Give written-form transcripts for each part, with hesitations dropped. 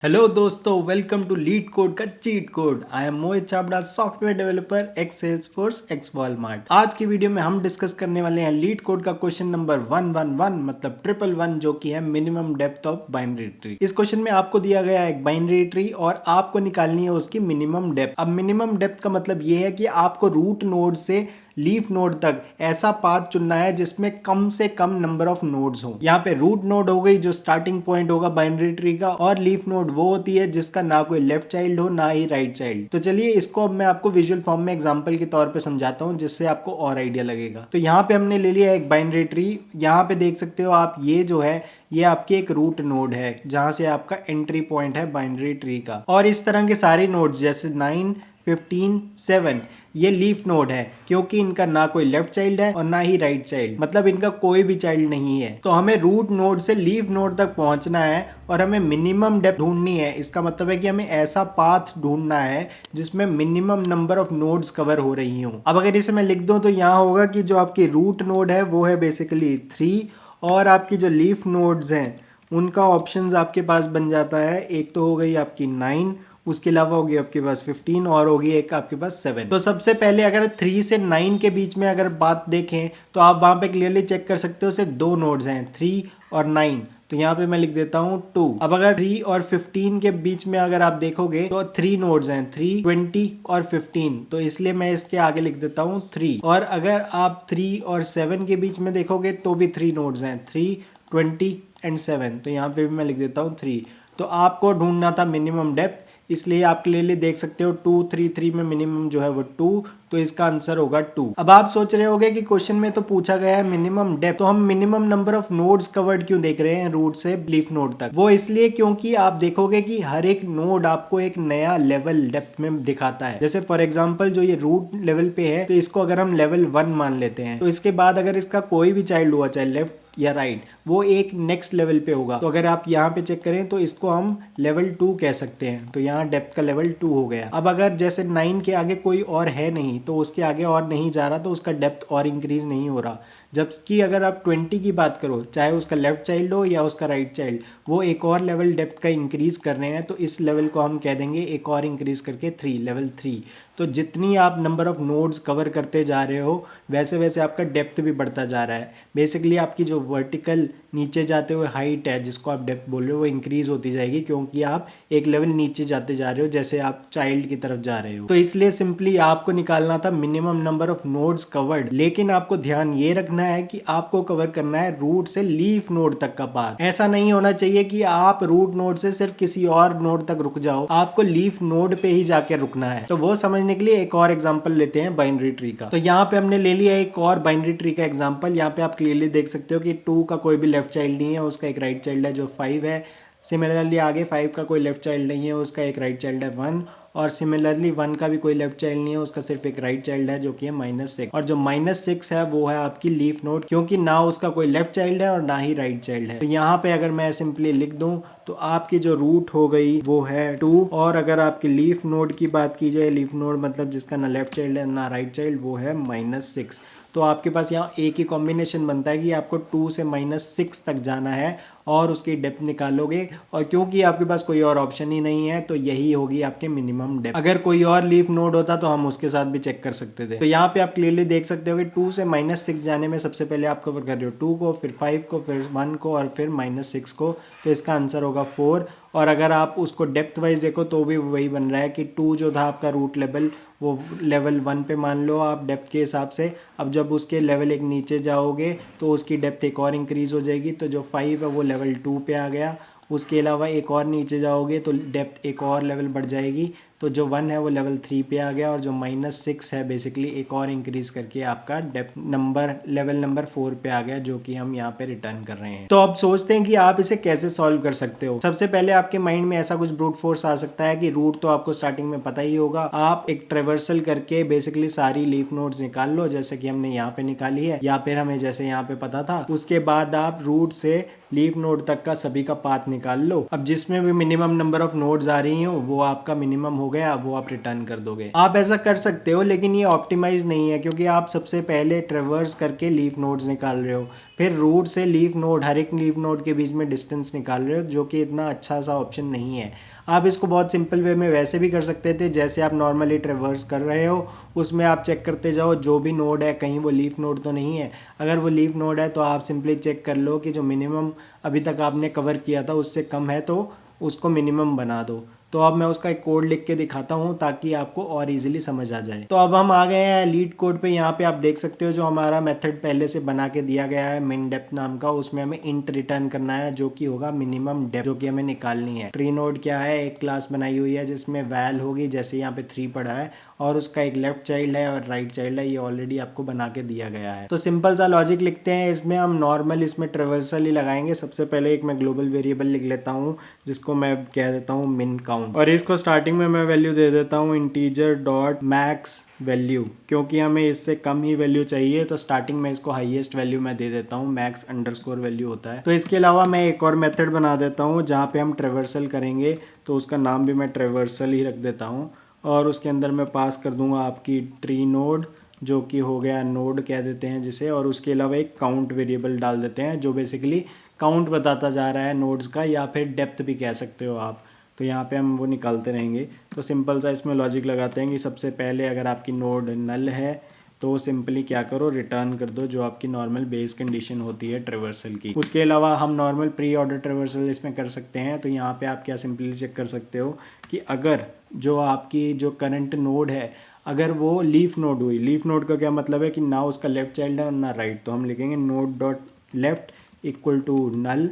Hello दोस्तों, welcome to leet code का cheat code. I am Mohit Chhabra, software developer x Salesforce x Walmart. आज की video में हम डिस्कस करने वाले हैं लीड कोड का क्वेश्चन नंबर 111 मतलब 111 जो कि है minimum depth of binary tree. इस क्वेश्चन में आपको दिया गया है एक बाइनरी ट्री और आपको निकालनी है उसकी मिनिमम डेप्थ। अब मिनिमम डेप्थ का मतलब ये है कि आपको रूट नोड से लीफ नोड तक ऐसा पाथ चुनना है जिसमें कम से कम नंबर ऑफ नोड्स हो। यहाँ पे रूट नोड हो गई जो स्टार्टिंग पॉइंट होगा बाइनरी ट्री का, और लीफ नोड वो होती है जिसका ना कोई लेफ्ट चाइल्ड हो ना ही राइट चाइल्ड। तो चलिए इसको अब मैं आपको विजुअल फॉर्म में एग्जांपल के तौर पे समझाता हूँ जिससे आपको और आइडिया लगेगा। तो यहाँ पे हमने ले लिया एक बाइनरी ट्री। यहाँ पे देख सकते हो आप, ये जो है ये आपकी एक रूट नोड है जहां से आपका एंट्री पॉइंट है बाइनरी ट्री का। और इस तरह के सारे नोड्स जैसे 9, 15, 7 ये लीफ नोड है क्योंकि इनका ना कोई लेफ्ट चाइल्ड है और ना ही राइट चाइल्ड, मतलब इनका कोई भी चाइल्ड नहीं है। तो हमें रूट नोड से लीफ नोड तक पहुंचना है और हमें मिनिमम डेप्थ ढूंढनी है। इसका मतलब है कि हमें ऐसा पाथ ढूंढना है जिसमें minimum number of nodes cover हो रही हूँ। अब अगर इसे मैं लिख दूं तो यहाँ होगा कि जो आपकी रूट नोड है वो है बेसिकली 3 और आपकी जो लीफ नोड्स हैं उनका ऑप्शंस आपके पास बन जाता है। एक तो हो गई आपकी 9, उसके अलावा होगी आपके पास 15 और होगी एक आपके पास 7। तो सबसे पहले अगर 3 से 9 के बीच में अगर बात देखें तो आप वहां पे क्लियरली चेक कर सकते हो सिर्फ दो नोड्स हैं 3 और 9। तो यहाँ पे मैं लिख देता हूँ 2। अब अगर 3 और 15 के बीच में अगर आप देखोगे तो 3 नोड्स हैं 3, 20 और 15, तो इसलिए मैं इसके आगे लिख देता हूँ 3। और अगर आप 3 और 7 के बीच में देखोगे तो भी 3 नोड्स हैं 3, 20 एंड 7, तो यहाँ पे भी मैं लिख देता हूँ 3। तो आपको ढूंढना था मिनिमम डेप्थ, इसलिए आप क्लियरली देख सकते हो 2, 3, 3 में मिनिमम जो है वो 2, तो इसका आंसर होगा 2। अब आप सोच रहे होगे कि क्वेश्चन में तो पूछा गया है मिनिमम डेप्थ, तो हम minimum number of nodes covered क्यों देख रहे हैं रूट से लीफ नोड तक? वो इसलिए क्योंकि आप देखोगे कि हर एक नोड आपको एक नया लेवल डेप्थ में दिखाता है। जैसे फॉर एग्जांपल जो ये रूट लेवल पे है तो इसको अगर हम लेवल 1 मान लेते हैं तो इसके बाद अगर इसका कोई भी चाइल्ड हुआ चाहे लेफ्ट या राइट, वो एक नेक्स्ट लेवल पे होगा। तो अगर आप यहाँ पे चेक करें तो इसको हम लेवल 2 कह सकते हैं। तो यहाँ डेप्थ का लेवल 2 हो गया। अब अगर जैसे 9 के आगे कोई और है नहीं तो उसके आगे और नहीं जा रहा तो उसका डेप्थ और इंक्रीज नहीं हो रहा। जबकि अगर आप 20 की बात करो, चाहे उसका लेफ्ट चाइल्ड हो या उसका राइट चाइल्ड, वो एक और लेवल डेप्थ का इंक्रीज कर रहे हैं, तो इस लेवल को हम कह देंगे एक और इंक्रीज करके 3, लेवल 3। तो जितनी आप नंबर ऑफ नोड्स कवर करते जा रहे हो वैसे वैसे आपका डेप्थ भी बढ़ता जा रहा है। बेसिकली आपकी जो वर्टिकल नीचे जाते हुए हाइट है जिसको आप डेप्थ बोल रहे हो वो इंक्रीज होती जाएगी क्योंकि आप एक लेवल नीचे जाते जा रहे हो जैसे आप चाइल्ड की तरफ जा रहे हो। तो इसलिए सिंपली आपको निकालना था minimum number of nodes covered, लेकिन आपको ध्यान ये रखना है कि आपको कवर करना है रूट से लीफ नोड तक का पाथ। ऐसा नहीं होना चाहिए कि आप रूट नोड से सिर्फ किसी और नोड तक रुक जाओ, आपको लीफ नोड पे ही जाके रुकना है। तो वो समझने के लिए एक और एग्जांपल लेते हैं बाइनरी ट्री का। तो यहाँ पे हमने ले लिया एक और बाइनरी ट्री का एग्जांपल। यहाँ पे आप क्लियरली देख सकते हो कि 2 का कोई भी लेफ्ट चाइल्ड नहीं है, उसका एक राइट चाइल्ड है जो 5 है। सिमिलरली आगे 5 का कोई लेफ्ट चाइल्ड नहीं है, उसका एक राइट चाइल्ड है 1। और सिमिलरली 1 का भी कोई लेफ्ट चाइल्ड नहीं है, उसका सिर्फ एक राइट चाइल्ड है जो कि है -6। और जो -6 है वो है आपकी लीफ नोड क्योंकि ना उसका कोई लेफ्ट चाइल्ड है और ना ही राइट चाइल्ड है। तो यहाँ पे अगर मैं सिंपली लिख दूं तो आपकी जो रूट हो गई वो है 2। और अगर आपकी लीफ नोड की बात की जाए, लीफ नोड मतलब जिसका ना लेफ्ट चाइल्ड है ना राइट चाइल्ड, वो है -6। तो आपके पास यहाँ एक ही कॉम्बिनेशन बनता है कि आपको 2 से -6 तक जाना है और उसकी डेप्थ निकालोगे। और क्योंकि आपके पास कोई और ऑप्शन ही नहीं है तो यही होगी आपके मिनिमम डेप्थ। अगर कोई और लीफ नोड होता तो हम उसके साथ भी चेक कर सकते थे। तो यहाँ पे आप क्लियरली देख सकते हो कि 2 से -6 जाने में सबसे पहले आप कवर कर रहे हो 2 को, फिर 5 को, फिर 1 को और फिर -6 को। तो इसका आंसर होगा 4। और अगर आप उसको डेप्थ वाइज देखो तो भी वही बन रहा है कि 2 जो था आपका रूट लेवल वो लेवल 1 पे मान लो आप डेप्थ के हिसाब से। अब जब उसके लेवल एक नीचे जाओगे तो उसकी डेप्थ एक और इंक्रीज हो जाएगी, तो जो 5 है वो लेवल 2 पे आ गया। उसके अलावा एक और नीचे जाओगे तो डेप्थ एक और लेवल बढ़ जाएगी, तो जो 1 है वो लेवल 3 पे आ गया। और जो -6 है बेसिकली एक और इंक्रीज करके आपका डेप्थ नंबर लेवल नंबर 4 पे आ गया, जो कि हम यहाँ पे रिटर्न कर रहे हैं। तो अब सोचते हैं कि आप इसे कैसे सॉल्व कर सकते हो। सबसे पहले आपके माइंड में ऐसा कुछ ब्रूट फोर्स आ सकता है कि रूट तो आपको स्टार्टिंग में पता ही होगा, आप एक ट्रेवर्सल करके बेसिकली सारी लीफ नोड्स निकाल लो जैसे कि हमने यहाँ पे निकाली है, या फिर हमें जैसे यहाँ पे पता था। उसके बाद आप रूट से लीफ नोड तक का सभी का पाथ निकाल लो। अब जिसमें भी मिनिमम नंबर ऑफ नोड्स आ रही हो वो आपका मिनिमम हो गया, वो आप रिटर्न कर दोगे। आप ऐसा कर सकते हो लेकिन ये ऑप्टिमाइज नहीं है क्योंकि आप सबसे पहले ट्रेवर्स करके लीफ नोड्स निकाल रहे हो, फिर रूट से लीफ नोड, हर एक लीफ नोड के बीच में डिस्टेंस निकाल रहे हो, जो कि इतना अच्छा सा ऑप्शन नहीं है। आप इसको बहुत सिंपल वे में वैसे भी कर सकते थे, जैसे आप नॉर्मली ट्रेवर्स कर रहे हो उसमें आप चेक करते जाओ जो भी नोड है कहीं वो लीफ नोड तो नहीं है। अगर वो लीफ नोड है तो आप सिंपली चेक कर लो कि जो मिनिमम अभी तक आपने कवर किया था उससे कम है तो उसको मिनिमम बना दो। तो अब मैं उसका एक कोड लिख के दिखाता हूँ ताकि आपको और इजीली समझ आ जाए। तो अब हम आ गए हैं लीड कोड पे। यहाँ पे आप देख सकते हो जो हमारा मेथड पहले से बना के दिया गया है मिन डेप्थ नाम का, उसमें हमें इंट रिटर्न करना है जो कि होगा मिनिमम डेप्थ जो कि हमें निकालनी है। ट्री नोड क्या है, एक क्लास बनाई हुई है जिसमें वैल होगी, जैसे यहाँ पे 3 पड़ा है, और उसका एक लेफ्ट चाइल्ड है और राइट चाइल्ड है, ये ऑलरेडी आपको बना के दिया गया है। तो सिंपल सा लॉजिक लिखते हैं इसमें, हम नॉर्मल इसमें ट्रेवर्सल ही लगाएंगे। सबसे पहले एक मैं ग्लोबल वेरिएबल लिख लेता हूँ जिसको मैं कह देता हूँ मिन काउंट, और इसको स्टार्टिंग में मैं वैल्यू दे देता हूँ इंटीजर डॉट मैक्स वैल्यू, क्योंकि हमें इससे कम ही वैल्यू चाहिए तो स्टार्टिंग में इसको हाईएस्ट वैल्यू मैं दे देता हूँ, मैक्स अंडरस्कोर वैल्यू होता है। तो इसके अलावा मैं एक और मेथड बना देता हूँ जहाँ पे हम ट्रेवर्सल करेंगे, तो उसका नाम भी मैं ट्रेवर्सल ही रख देता हूँ, और उसके अंदर मैं पास कर दूंगा आपकी ट्री नोड जो कि हो गया नोड कह देते हैं जिसे, और उसके अलावा एक काउंट वेरिएबल डाल देते हैं जो बेसिकली काउंट बताता जा रहा है नोड्स का, या फिर डेप्थ भी कह सकते हो आप। तो यहाँ पे हम वो निकालते रहेंगे। तो सिंपल सा इसमें लॉजिक लगाते हैं कि सबसे पहले अगर आपकी नोड नल है तो सिंपली क्या करो, रिटर्न कर दो जो आपकी नॉर्मल बेस कंडीशन होती है ट्रेवर्सल की। उसके अलावा हम नॉर्मल प्री ऑर्डर ट्रेवर्सल इसमें कर सकते हैं। तो यहाँ पे आप क्या सिंपली चेक कर सकते हो कि अगर जो आपकी जो करंट नोड है अगर वो लीफ नोड हुई, लीफ नोड का क्या मतलब है कि ना उसका लेफ्ट चाइल्ड है और ना राइट, तो हम लिखेंगे node dot left equal to null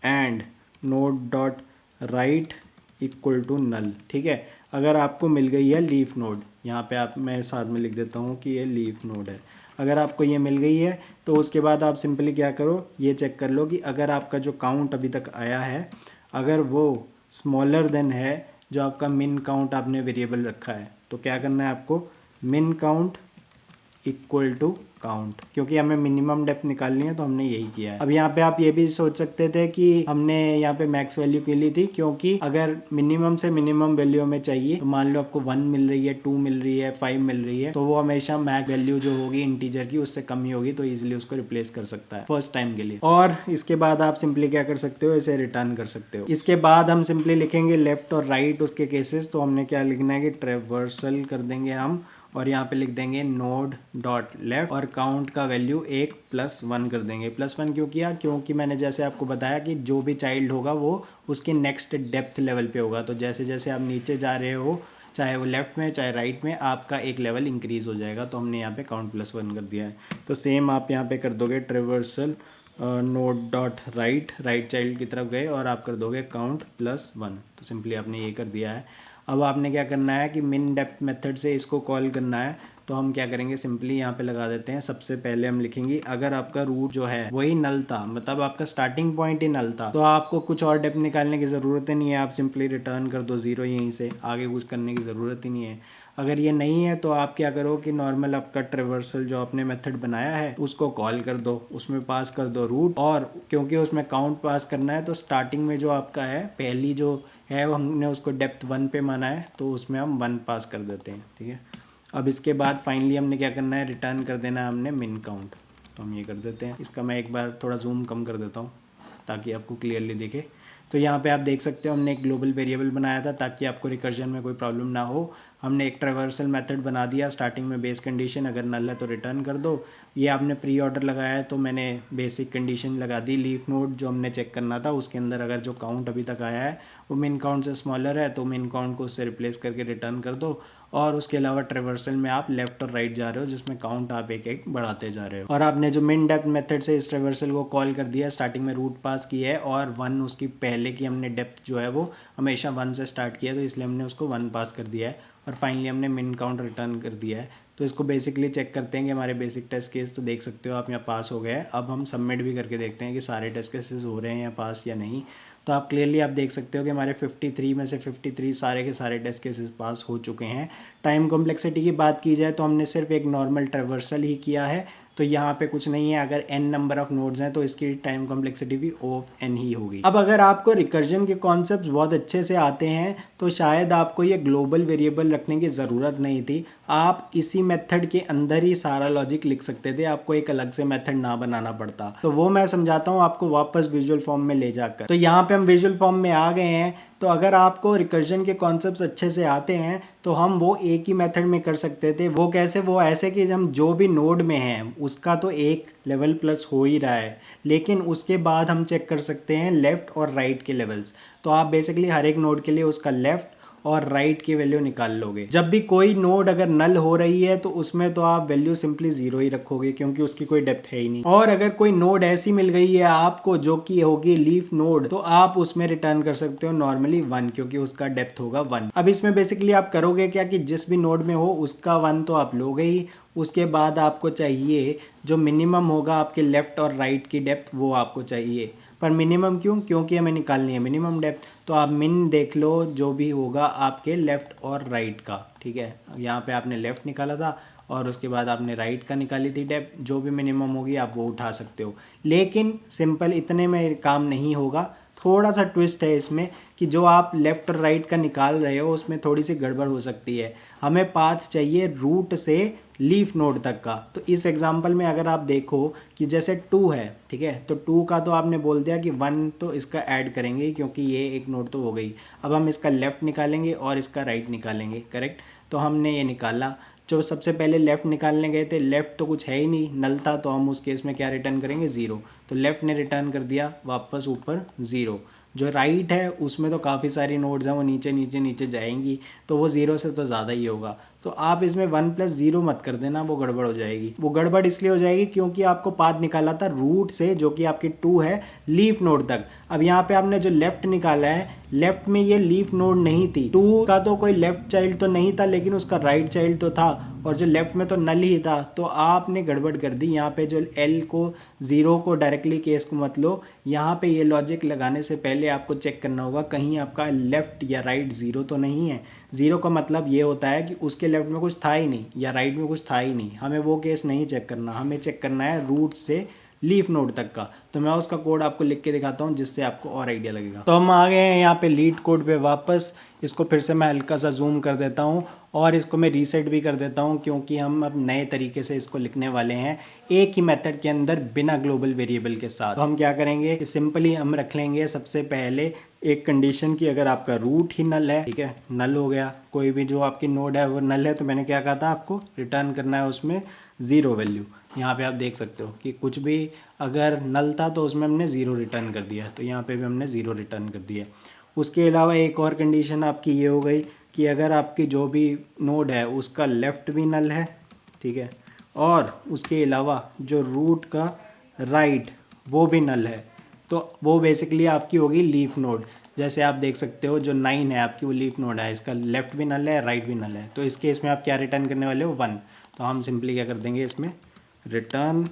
and node dot right equal to null. ठीक है, अगर आपको मिल गई है लीफ नोड, यहाँ पे आप मैं साथ में लिख देता हूँ कि ये लीफ नोड है, अगर आपको ये मिल गई है तो उसके बाद आप सिंपली क्या करो, ये चेक कर लो कि अगर आपका जो काउंट अभी तक आया है अगर वो स्मॉलर देन है जो आपका मिन काउंट आपने वेरिएबल रखा है, तो क्या करना है आपको, मिन काउंट इक्वल टू काउंट, क्योंकि हमें मिनिमम डेप्थ निकालनी है तो हमने यही किया है। अब यहाँ पे आप ये भी सोच सकते थे कि हमने यहाँ पे मैक्स वैल्यू क्यों ली थी, क्योंकि अगर मिनिमम से मिनिमम वैल्यू हमें चाहिए तो मान लो आपको 1 मिल रही है, 2 मिल रही है, 5 मिल रही है, तो वो हमेशा मैक्स वैल्यू जो होगी इंटीजर की उससे कम ही होगी, तो इजिली उसको रिप्लेस कर सकता है फर्स्ट टाइम के लिए। और इसके बाद आप सिंपली क्या कर सकते हो, इसे रिटर्न कर सकते हो। इसके बाद हम सिंपली लिखेंगे लेफ्ट और राइट उसके केसेस, तो हमने क्या लिखना है कि ट्रेवर्सल कर देंगे हम, और यहाँ पे लिख देंगे नोड डॉट लेफ्ट और काउंट का वैल्यू 1 + 1 कर देंगे। +1 क्यों किया, क्योंकि मैंने जैसे आपको बताया कि जो भी चाइल्ड होगा वो उसके नेक्स्ट डेप्थ लेवल पे होगा, तो जैसे जैसे आप नीचे जा रहे हो चाहे वो लेफ्ट में चाहे राइट में आपका एक लेवल इंक्रीज हो जाएगा, तो हमने यहाँ पे काउंट +1 कर दिया है। तो सेम आप यहाँ पे कर दोगे traversal node dot right, right child की तरफ गए और आप कर दोगे काउंट +1, तो सिंपली आपने ये कर दिया है। अब आपने क्या करना है कि मिन डेप्थ मेथड से इसको कॉल करना है, तो हम क्या करेंगे सिंपली यहाँ पे लगा देते हैं। सबसे पहले हम लिखेंगे अगर आपका रूट जो है वही नल था, मतलब आपका स्टार्टिंग पॉइंट ही नल था, तो आपको कुछ और डेप्थ निकालने की ज़रूरत ही नहीं है, आप सिंपली रिटर्न कर दो 0 यहीं से, आगे कुछ करने की ज़रूरत ही नहीं है। अगर ये नहीं है तो आप क्या करो कि नॉर्मल आपका ट्रेवर्सल जो आपने मेथड बनाया है उसको कॉल कर दो, उसमें पास कर दो रूट, और क्योंकि उसमें काउंट पास करना है तो स्टार्टिंग में जो आपका है पहली जो है वो हमने उसको डेप्थ 1 पे माना है, तो उसमें हम 1 पास कर देते हैं। ठीक है, अब इसके बाद फाइनली हमने क्या करना है, रिटर्न कर देना है हमने मिन काउंट, तो हम ये कर देते हैं। इसका मैं एक बार थोड़ा जूम कम कर देता हूँ ताकि आपको क्लियरली दिखे। तो यहाँ पे आप देख सकते हो हमने एक ग्लोबल वेरिएबल बनाया था ताकि आपको रिकर्जन में कोई प्रॉब्लम ना हो। हमने एक ट्रेवर्सल मेथड बना दिया, स्टार्टिंग में बेस कंडीशन अगर नल है तो रिटर्न कर दो। ये आपने प्री ऑर्डर लगाया है तो मैंने बेसिक कंडीशन लगा दी, लीफ नोड जो हमने चेक करना था उसके अंदर अगर जो काउंट अभी तक आया है वो मिन काउंट से स्मॉलर है तो मिन काउंट को उससे रिप्लेस करके रिटर्न कर दो। और उसके अलावा ट्रेवर्सल में आप लेफ्ट और राइट जा रहे हो जिसमें काउंट आप एक एक बढ़ाते जा रहे हो। और आपने जो मिन डेप्थ मेथड से इस ट्रेवर्सल को कॉल कर दिया, स्टार्टिंग में रूट पास किया है और 1 उसकी पहले की हमने डेप्थ जो है वो हमेशा 1 से स्टार्ट किया, तो इसलिए हमने उसको 1 पास कर दिया है और फाइनली हमने मिन काउंट रिटर्न कर दिया है। तो इसको बेसिकली चेक करते हैं कि हमारे बेसिक टेस्ट केस, तो देख सकते हो आप यहाँ पास हो गए हैं। अब हम सबमिट भी करके देखते हैं कि सारे टेस्ट केसेस हो रहे हैं या पास या नहीं। तो आप क्लियरली आप देख सकते हो कि हमारे 53 में से 53 सारे के सारे टेस्ट केसेस पास हो चुके हैं। टाइम कॉम्प्लेक्सिटी की बात की जाए तो हमने सिर्फ एक नॉर्मल ट्रेवर्सल ही किया है, तो यहाँ पे कुछ नहीं है। अगर n नंबर ऑफ नोड्स हैं तो इसकी टाइम कॉम्प्लेक्सिटी भी ऑफ n ही होगी। अब अगर आपको रिकर्जन के कॉन्सेप्ट्स बहुत अच्छे से आते हैं तो शायद आपको ये ग्लोबल वेरिएबल रखने की ज़रूरत नहीं थी, आप इसी मेथड के अंदर ही सारा लॉजिक लिख सकते थे, आपको एक अलग से मेथड ना बनाना पड़ता। तो वो मैं समझाता हूँ आपको वापस विजुअल फॉर्म में ले जाकर। तो यहाँ पे हम विजुअल फॉर्म में आ गए हैं। तो अगर आपको रिकर्जन के कॉन्सेप्ट्स अच्छे से आते हैं तो हम वो एक ही मेथड में कर सकते थे। वो कैसे? वो ऐसे कि हम जो भी नोड में हैं उसका तो एक लेवल प्लस हो ही रहा है, लेकिन उसके बाद हम चेक कर सकते हैं लेफ़्ट और राइट के लेवल्स। तो आप बेसिकली हर एक नोड के लिए उसका लेफ़्ट और राइट की वैल्यू निकाल लोगे। जब भी कोई नोड अगर नल हो रही है तो उसमें तो आप वैल्यू सिंपली 0 ही रखोगे, क्योंकि उसकी कोई डेप्थ है ही नहीं। और अगर कोई नोड ऐसी मिल गई है आपको जो कि होगी लीफ नोड, तो आप उसमें रिटर्न कर सकते हो नॉर्मली 1, क्योंकि उसका डेप्थ होगा 1। अब इसमें बेसिकली आप करोगे क्या कि जिस भी नोड में हो उसका 1 तो आप लोगे ही, उसके बाद आपको चाहिए जो मिनिमम होगा आपके लेफ्ट और राइट की डेप्थ, वो आपको चाहिए। पर मिनिमम क्यों? क्योंकि हमें निकालनी है मिनिमम डेप्थ। तो आप मिन देख लो जो भी होगा आपके लेफ़्ट और राइट का, ठीक है। यहाँ पे आपने लेफ़्ट निकाला था और उसके बाद आपने राइट का निकाली थी डेप्थ। जो भी मिनिमम होगी आप वो उठा सकते हो, लेकिन सिंपल इतने में काम नहीं होगा। थोड़ा सा ट्विस्ट है इसमें कि जो आप लेफ़्ट और राइट का निकाल रहे हो उसमें थोड़ी सी गड़बड़ हो सकती है। हमें पाथ चाहिए रूट से लीफ नोड तक का। तो इस एग्जांपल में अगर आप देखो कि जैसे 2 है, ठीक है, तो 2 का तो आपने बोल दिया कि 1 तो इसका ऐड करेंगे क्योंकि ये एक नोड तो हो गई। अब हम इसका लेफ़्ट निकालेंगे और इसका राइट निकालेंगे, करेक्ट। तो हमने ये निकाला। जो सबसे पहले लेफ़्ट निकालने गए थे, लेफ़्ट तो कुछ है ही नहीं, नल था, तो हम उस केस में क्या रिटर्न करेंगे? 0। तो लेफ़्ट ने रिटर्न कर दिया वापस ऊपर 0। जो राइट है उसमें तो काफ़ी सारी नोड्स हैं, वो नीचे नीचे नीचे जाएंगी, तो वो 0 से तो ज़्यादा ही होगा। तो आप इसमें 1 + 0 मत कर देना, वो गड़बड़ हो जाएगी। वो गड़बड़ इसलिए हो जाएगी क्योंकि आपको पाथ निकाला था रूट से जो कि आपकी 2 है लीफ नोड तक। अब यहाँ पे आपने जो लेफ़्ट निकाला है, लेफ़्ट में ये लीफ नोड नहीं थी। 2 का तो कोई लेफ़्ट चाइल्ड तो नहीं था, लेकिन उसका राइट चाइल्ड तो था, और जो लेफ़्ट में तो नल ही था। तो आपने गड़बड़ कर दी यहाँ पे। जो L को 0 को डायरेक्टली केस को मत लो, यहाँ पे ये लॉजिक लगाने से पहले आपको चेक करना होगा कहीं आपका लेफ़्ट या राइट 0 तो नहीं है। 0 का मतलब ये होता है कि उसके लेफ़्ट में कुछ था ही नहीं या राइट में कुछ था ही नहीं। हमें वो केस नहीं चेक करना, हमें चेक करना है रूट से लीफ नोड तक का। तो मैं उसका कोड आपको लिख के दिखाता हूँ जिससे आपको और आइडिया लगेगा। तो हम आ गए हैं यहाँ पे लीड कोड पे वापस। इसको फिर से मैं हल्का सा जूम कर देता हूँ और इसको मैं रीसेट भी कर देता हूँ, क्योंकि हम अब नए तरीके से इसको लिखने वाले हैं एक ही मेथड के अंदर बिना ग्लोबल वेरिएबल के साथ। तो हम क्या करेंगे, सिंपली हम रख लेंगे सबसे पहले एक कंडीशन की अगर आपका रूट ही नल है, ठीक है, नल हो गया, कोई भी जो आपकी नोड है वो नल है, तो मैंने क्या कहा था आपको रिटर्न करना है उसमें 0 वैल्यू। यहाँ पे आप देख सकते हो कि कुछ भी अगर नल था तो उसमें हमने 0 रिटर्न कर दिया, तो यहाँ पे भी हमने 0 रिटर्न कर दिया। उसके अलावा एक और कंडीशन आपकी ये हो गई कि अगर आपकी जो भी नोड है उसका लेफ़्ट भी नल है, ठीक है, और उसके अलावा जो रूट का राइट वो भी नल है, तो वो बेसिकली आपकी होगी लीफ नोड। जैसे आप देख सकते हो जो 9 है आपकी वो लीफ नोड है, इसका लेफ़्ट भी नल है राइट भी नल है। तो इस केस में आप क्या रिटर्न करने वाले हो? 1। तो हम सिंपली क्या कर देंगे इसमें रिटर्न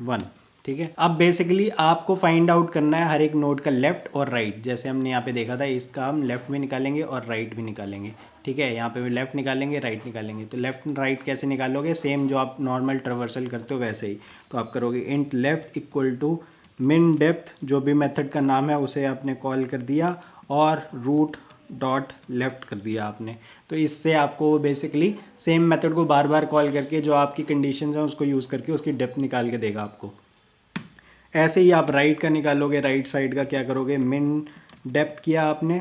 1, ठीक है। अब बेसिकली आपको फाइंड आउट करना है हर एक नोड का लेफ़्ट और राइट। जैसे हमने यहाँ पे देखा था, इसका हम लेफ़्ट भी निकालेंगे और राइट भी निकालेंगे, ठीक है। यहाँ पे भी लेफ़्ट निकालेंगे राइट निकालेंगे। तो लेफ़्ट राइट कैसे निकालोगे? सेम जो आप नॉर्मल ट्रावर्सल करते हो वैसे ही। तो आप करोगे इंट लेफ़्ट इक्वल टू मिन डेप्थ, जो भी मेथड का नाम है उसे आपने कॉल कर दिया, और रूट डॉट लेफ़्ट कर दिया आपने। तो इससे आपको बेसिकली सेम मेथड को बार बार कॉल करके जो आपकी कंडीशंस हैं उसको यूज़ करके उसकी डेप्थ निकाल के देगा आपको। ऐसे ही आप राइट का निकालोगे, राइट साइड का क्या करोगे, मिन डेप्थ किया आपने,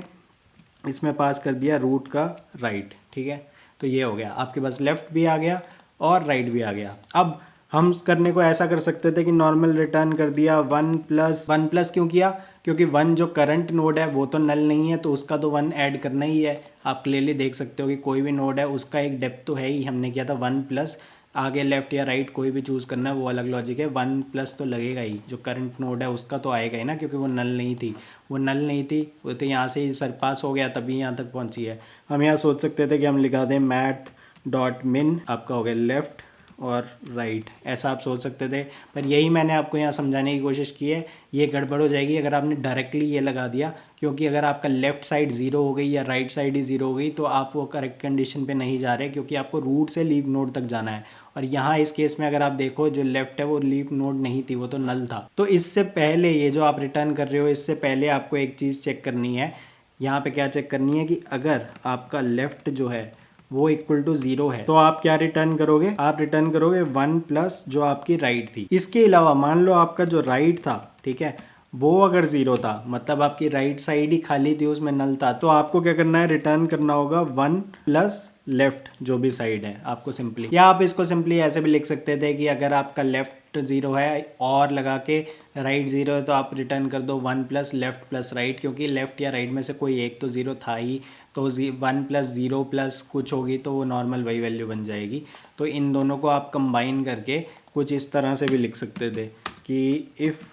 इसमें पास कर दिया रूट का राइट, ठीक है। तो ये हो गया आपके पास, लेफ़्ट भी आ गया और राइट भी आ गया। अब हम करने को ऐसा कर सकते थे कि नॉर्मल रिटर्न कर दिया 1+1+, क्यों किया? क्योंकि 1 जो करंट नोड है वो तो नल नहीं है, तो उसका तो 1 ऐड करना ही है। आप क्लियरली देख सकते हो कि कोई भी नोड है उसका एक डेप्थ तो है ही, हमने किया था 1+, आगे लेफ्ट या राइट कोई भी चूज़ करना है वो अलग लॉजिक है, 1+ तो लगेगा ही। जो करंट नोड है उसका तो आएगा ही ना, क्योंकि वो नल नहीं थी, वो नल नहीं थी, वो तो यहाँ से ही सरपास हो गया तभी यहाँ तक पहुँची है। हम यहाँ सोच सकते थे कि हम लिखा दें मैथ डॉट मिन, आपका हो गया लेफ़्ट और राइट, ऐसा आप सोच सकते थे। पर यही मैंने आपको यहाँ समझाने की कोशिश की है, ये गड़बड़ हो जाएगी अगर आपने डायरेक्टली ये लगा दिया, क्योंकि अगर आपका लेफ़्ट साइड 0 हो गई या राइट साइड ही 0 हो गई तो आप वो करेक्ट कंडीशन पे नहीं जा रहे, क्योंकि आपको रूट से लीफ नोड तक जाना है। और यहाँ इस केस में अगर आप देखो जो लेफ़्ट है वो लीफ नोड नहीं थी, वो तो नल था। तो इससे पहले ये जो आप रिटर्न कर रहे हो, इससे पहले आपको एक चीज़ चेक करनी है। यहाँ पे क्या चेक करनी है कि अगर आपका लेफ़्ट जो है वो इक्वल टू 0 है तो आप क्या रिटर्न करोगे? आप रिटर्न करोगे 1+ जो आपकी राइट थी। इसके अलावा मान लो आपका जो राइट था, ठीक है, वो अगर ज़ीरो था, मतलब आपकी राइट साइड ही खाली थी, उसमें नल था, तो आपको क्या करना है, रिटर्न करना होगा 1 प्लस लेफ्ट जो भी साइड है आपको सिंपली, या आप इसको सिंपली ऐसे भी लिख सकते थे कि अगर आपका लेफ्ट ज़ीरो है और लगा के राइट ज़ीरो है तो आप रिटर्न कर दो 1 प्लस लेफ्ट प्लस राइट, क्योंकि लेफ्ट या राइट में से कोई एक तो ज़ीरो था ही, तो 1 प्लस ज़ीरो प्लस कुछ होगी तो वो नॉर्मल वही वैल्यू बन जाएगी। तो इन दोनों को आप कंबाइन करके कुछ इस तरह से भी लिख सकते थे कि इफ़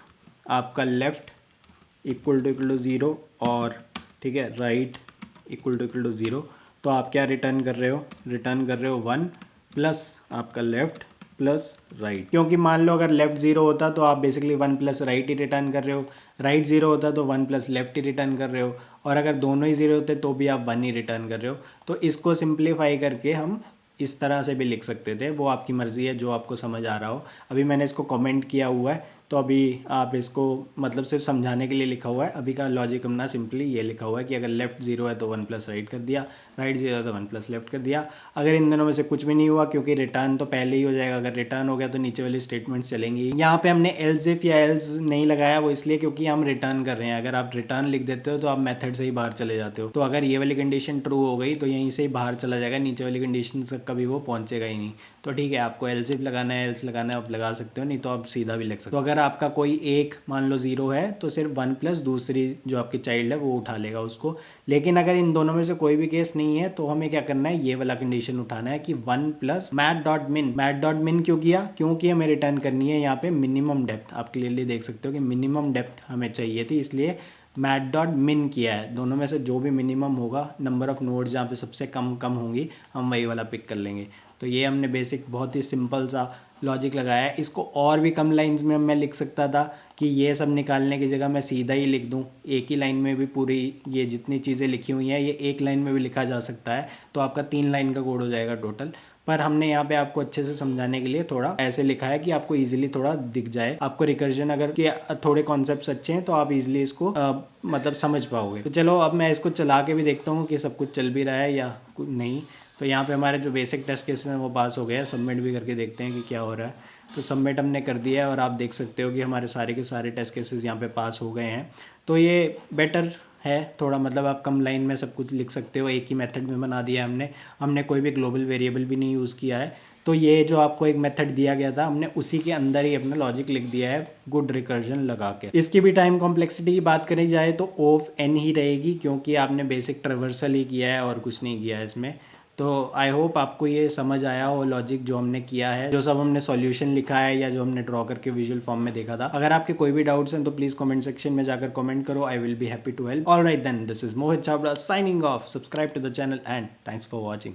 आपका लेफ़्ट इक्वल टू ज़ीरो और ठीक है राइट इक्वल टू ज़ीरो, तो आप क्या रिटर्न कर रहे हो, रिटर्न कर रहे हो 1 प्लस आपका लेफ़्ट प्लस राइट, क्योंकि मान लो अगर लेफ़्ट ज़ीरो होता तो आप बेसिकली 1 प्लस राइट ही रिटर्न कर रहे हो, राइट ज़ीरो होता तो 1 प्लस लेफ़्ट ही रिटर्न कर रहे हो, और अगर दोनों ही ज़ीरो होते तो भी आप 1 ही रिटर्न कर रहे हो। तो इसको सिंप्लीफाई करके हम इस तरह से भी लिख सकते थे, वो आपकी मर्ज़ी है, जो आपको समझ आ रहा हो। अभी मैंने इसको कमेंट किया हुआ है, तो अभी आप इसको मतलब सिर्फ समझाने के लिए लिखा हुआ है। अभी का लॉजिक हमने सिंपली ये लिखा हुआ है कि अगर लेफ्ट ज़ीरो है तो 1 प्लस राइट कर दिया, राइट ज़ीरो है तो 1 प्लस लेफ्ट कर दिया। अगर इन दोनों में से कुछ भी नहीं हुआ, क्योंकि रिटर्न तो पहले ही हो जाएगा, अगर रिटर्न हो गया तो नीचे वाली स्टेटमेंट्स चलेंगी। यहाँ पे हमने एल्स इफ या एल्स नहीं लगाया, वो इसलिए क्योंकि हम रिटर्न कर रहे हैं। अगर आप रिटर्न लिख देते हो तो आप मेथड से ही बाहर चले जाते हो, तो अगर ये वाली कंडीशन ट्रू हो गई तो यहीं से ही बाहर चला जाएगा, नीचे वाली कंडीशन तक कभी वो पहुंचेगा ही नहीं। तो ठीक है, आपको एल्स इफ लगाना है, एल्स लगाना है, आप लगा सकते हो, नहीं तो आप सीधा भी लिख सकते हो। तो अगर आपका कोई एक मान लो ज़ीरो है तो सिर्फ 1 प्लस दूसरी जो आपकी चाइल्ड है वो उठा लेगा उसको। लेकिन अगर इन दोनों में से कोई भी केस नहीं है तो हमें क्या करना है, ये वाला कंडीशन उठाना है कि 1 प्लस मैट डॉट मिन। मैट डॉट मिन क्यों किया, क्योंकि हमें रिटर्न करनी है यहाँ पे मिनिमम डेप्थ। आप क्लियरली देख सकते हो कि मिनिमम डेप्थ हमें चाहिए थी, इसलिए मैट डॉट मिन किया है। दोनों में से जो भी मिनिमम होगा, नंबर ऑफ नोड्स जहाँ पे सबसे कम कम होंगी, हम वही वाला पिक कर लेंगे। तो ये हमने बेसिक बहुत ही सिंपल सा लॉजिक लगाया है। इसको और भी कम लाइंस में मैं लिख सकता था कि ये सब निकालने की जगह मैं सीधा ही लिख दूं, एक ही लाइन में भी पूरी ये जितनी चीज़ें लिखी हुई हैं ये एक लाइन में भी लिखा जा सकता है, तो आपका 3 लाइन का कोड हो जाएगा टोटल। पर हमने यहाँ पे आपको अच्छे से समझाने के लिए थोड़ा ऐसे लिखा है कि आपको इजीली थोड़ा दिख जाए। आपको रिकर्जन अगर के थोड़े कॉन्सेप्ट्स अच्छे हैं तो आप इजीली इसको मतलब समझ पाओगे। तो चलो अब मैं इसको चला के भी देखता हूँ कि सब कुछ चल भी रहा है या नहीं। तो यहाँ पे हमारे जो बेसिक टेस्ट केसेस हैं वो पास हो गए हैं। सबमिट भी करके देखते हैं कि क्या हो रहा है। तो सबमिट हमने कर दिया है और आप देख सकते हो कि हमारे सारे के सारे टेस्ट केसेस यहाँ पे पास हो गए हैं। तो ये बेटर है थोड़ा, मतलब आप कम लाइन में सब कुछ लिख सकते हो, एक ही मेथड में बना दिया है हमने कोई भी ग्लोबल वेरिएबल भी नहीं यूज़ किया है। तो ये जो आपको एक मेथड दिया गया था, हमने उसी के अंदर ही अपना लॉजिक लिख दिया है गुड रिकर्जन लगा के। इसकी भी टाइम कॉम्प्लेक्सिटी की बात करी जाए तो ऑफ एन ही रहेगी, क्योंकि आपने बेसिक ट्रेवर्सल ही किया है और कुछ नहीं किया है इसमें। तो आई होप आपको ये समझ आया हो लॉजिक जो हमने किया है, जो सब हमने सॉल्यूशन लिखा है या जो हमने ड्रॉ करके विजुअल फॉर्म में देखा था। अगर आपके कोई भी डाउट्स हैं तो प्लीज़ कमेंट सेक्शन में जाकर कमेंट करो, I will be happy to help. Alright then, this is Mohit Chhabra signing off. Subscribe to the channel and thanks for watching.